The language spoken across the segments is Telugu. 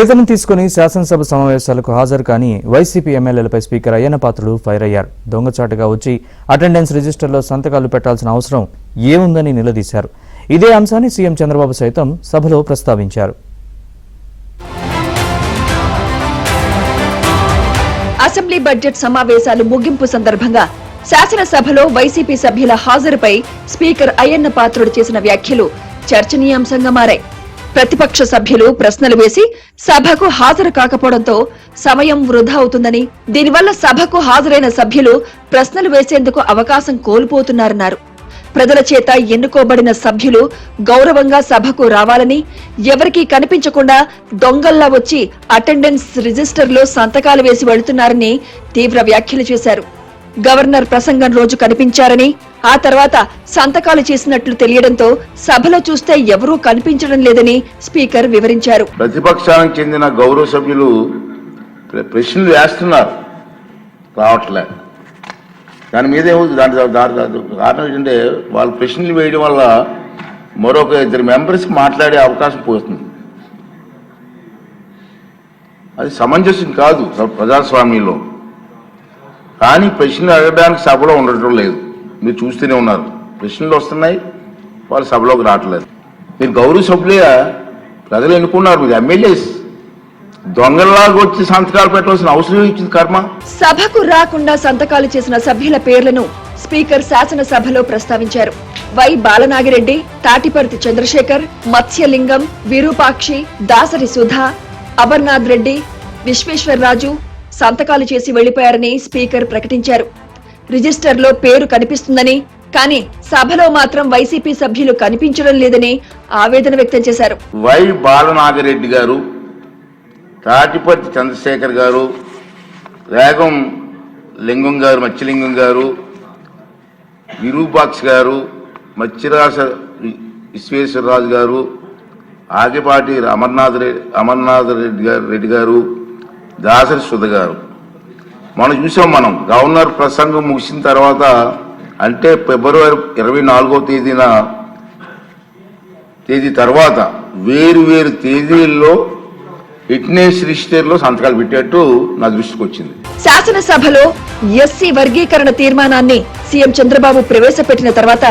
వేతనం తీసుకుని శాసనసభ సమావేశాలకు హాజరు కాని YCP ఎమ్మెల్యేలపై speaker Ayyanna Patrudu fire అయ్యారు. దొంగచాటుగా వచ్చి అటెండెన్స్ రిజిస్టర్లో సంతకాలు పెట్టాల్సిన అవసరం ఏముందని నిలదీశారు. ఇదే అంశాన్ని సీఎం చంద్రబాబు సైతం సభలో ప్రస్తావించారు. అసెంబ్లీ బడ్జెట్ సమావేశాలు ముగింపు సందర్భంగా శాసనసభలో వైసీపీ సభ్యుల హాజరుపై స్పీకర్ అయ్యన్న పాత్రుడు చేసిన వ్యాఖ్యలు చర్చనీయాంశంగా మారాయి. ప్రతిపక్ష సభ్యులు ప్రశ్నలు వేసి సభకు హాజరు కాకపోవడంతో సమయం వృధా అవుతుందని, దీనివల్ల సభకు హాజరైన సభ్యులు ప్రశ్నలు వేసేందుకు అవకాశం కోల్పోతున్నారన్నారు. ప్రజల చేత ఎన్నుకోబడిన సభ్యులు గౌరవంగా సభకు రావాలని, ఎవరికీ కనిపించకుండా దొంగల్లా వచ్చి అటెండెన్స్ రిజిస్టర్లో సంతకాలు వేసి వెళుతున్నారని తీవ్ర వ్యాఖ్యలు చేశారు. గవర్నర్ ప్రసంగం రోజు కనిపించారని, ఆ తర్వాత సంతకాలు చేసినట్లు తెలియడంతో సభలో చూస్తే ఎవరూ కనిపించడం లేదని స్పీకర్ వివరించారు. ప్రతిపక్షానికి చెందిన గౌరవ సభ్యులు ప్రశ్నలు వేస్తున్నారు, రావట్లే. దాని మీద కారణం ఏంటంటే వాళ్ళు ప్రశ్నలు వేయడం వల్ల మరొక ఇద్దరు మెంబర్స్కి మాట్లాడే అవకాశం పోతుంది. అది సమంజసం కాదు ప్రజాస్వామ్యంలో. కానీ ప్రశ్నలు అడగడానికి సభలో ఉండటం లేదు. మీరు చూస్తూనే ఉన్నారు, ప్రశ్నలు వస్తున్నాయి, వాళ్ళు సభలోకి రావట్లేదు. మీరు గౌరవ సభ్యులే, ప్రజలు ఎన్నుకున్నారు, మీరు ఎమ్మెల్యేస్. దొంగల్లాగా వచ్చి సంతకాలు పెట్టవలసిన అవసరం ఇచ్చింది కర్మ. సభకు రాకుండా సంతకాలు చేసిన సభ్యుల పేర్లను స్పీకర్ శాసనసభలో ప్రస్తావించారు. వై బాలనాగిరెడ్డి, తాటిపర్తి చంద్రశేఖర్, మత్స్యలింగం, విరూపాక్షి, దాసరి సుధా, అమర్నాథ్ రెడ్డి, విశ్వేశ్వరరాజు సంతకాలు చేసి వెళ్లిపోయారని స్పీకర్ ప్రకటించారు. రిజిస్టర్లో పేరు కనిపిస్తుందని, కానీ సభలో మాత్రం వైసీపీ సభ్యులు కనిపించడం లేదని ఆవేదన వ్యక్తం చేశారు. వై బాలనాగిరెడ్డి గారు, తాటిపర్తి చంద్రశేఖర్ గారు, రేగం లింగం గారు, మత్స్యలింగం గారు, విరూపాక్ష గారు, మత్స్యరాజ విశ్వేశ్వరరాజు గారు, ఆగిపాటి అమర్నాథ్ రెడ్డి గారు, దాసరి సుధ గారు. మనం చూసాం. మనం గవర్నర్ ప్రసంగం ముగిసిన తర్వాత, అంటే ఫిబ్రవరి 24వ తేదీ తర్వాత వేరు వేరు తేదీల్లో అటెండెన్స్ రిజిస్టర్లో సంతకాలు పెట్టేట్టు నా దృష్టికి వచ్చింది. శాసనసభలో ఎస్సీ వర్గీకరణ తీర్మానాన్ని సీఎం చంద్రబాబు ప్రవేశపెట్టిన తర్వాత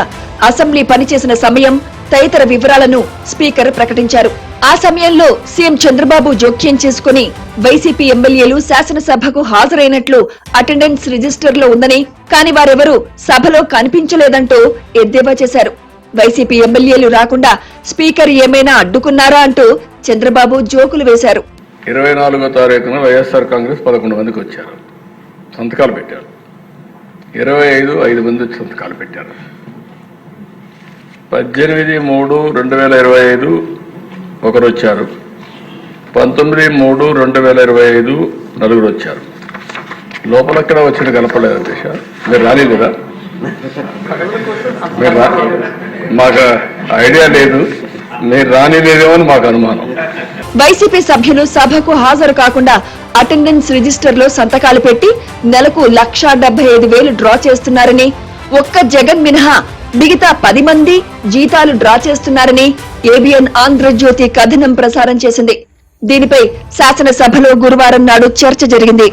అసెంబ్లీ పనిచేసిన సమయం తదితర వివరాలను స్పీకర్ ప్రకటించారు. ఆ సమయంలో సీఎం చంద్రబాబు జోక్యం చేసుకుని వైసీపీ ఎమ్మెల్యేలు శాసనసభకు హాజరైనట్లు అటెండెన్స్ రిజిస్టర్లో ఉందని, కానీ వారెవరూ సభలో కనిపించలేదంటూ ఎద్దేవా చేశారు. వైసీపీ ఎమ్మెల్యేలు రాకుండా స్పీకర్ ఏమైనా అడ్డుకున్నారా అంటూ చంద్రబాబు జోకులు వేశారు. 24వ తారీఖున వైఎస్ఆర్ కాంగ్రెస్ 11 మందికి వచ్చారు, సంతకాలు పెట్టారు. 25 మంది సంతకాలు పెట్టారు. 18/3/2025 ఒకరు వచ్చారు. 19/3/2025 నలుగురు వచ్చారు. లోపలక్కడ వచ్చిన కనపడలేదు. అధ్యక్ష, మీరు రాలేదా? మీరు మాకు ఐడియా లేదు, మీరు రానిలేదేమో అని మాకు అనుమానం. వైసీపీ సభ్యులు సభకు హాజరు కాకుండా అటెండెన్స్ రిజిస్టర్లో సంతకాలు పెట్టి నెలకు 1,75,000 డ్రా చేస్తున్నారని, ఒక్క జగన్ మినహా మిగతా 10 మంది జీతాలు డ్రా చేస్తున్నారని ఏబిఎన్ ఆంధ్రజ్యోతి కథనం ప్రసారం చేసింది. దీనిపై శాసనసభలో గురువారం నాడు చర్చ జరిగింది.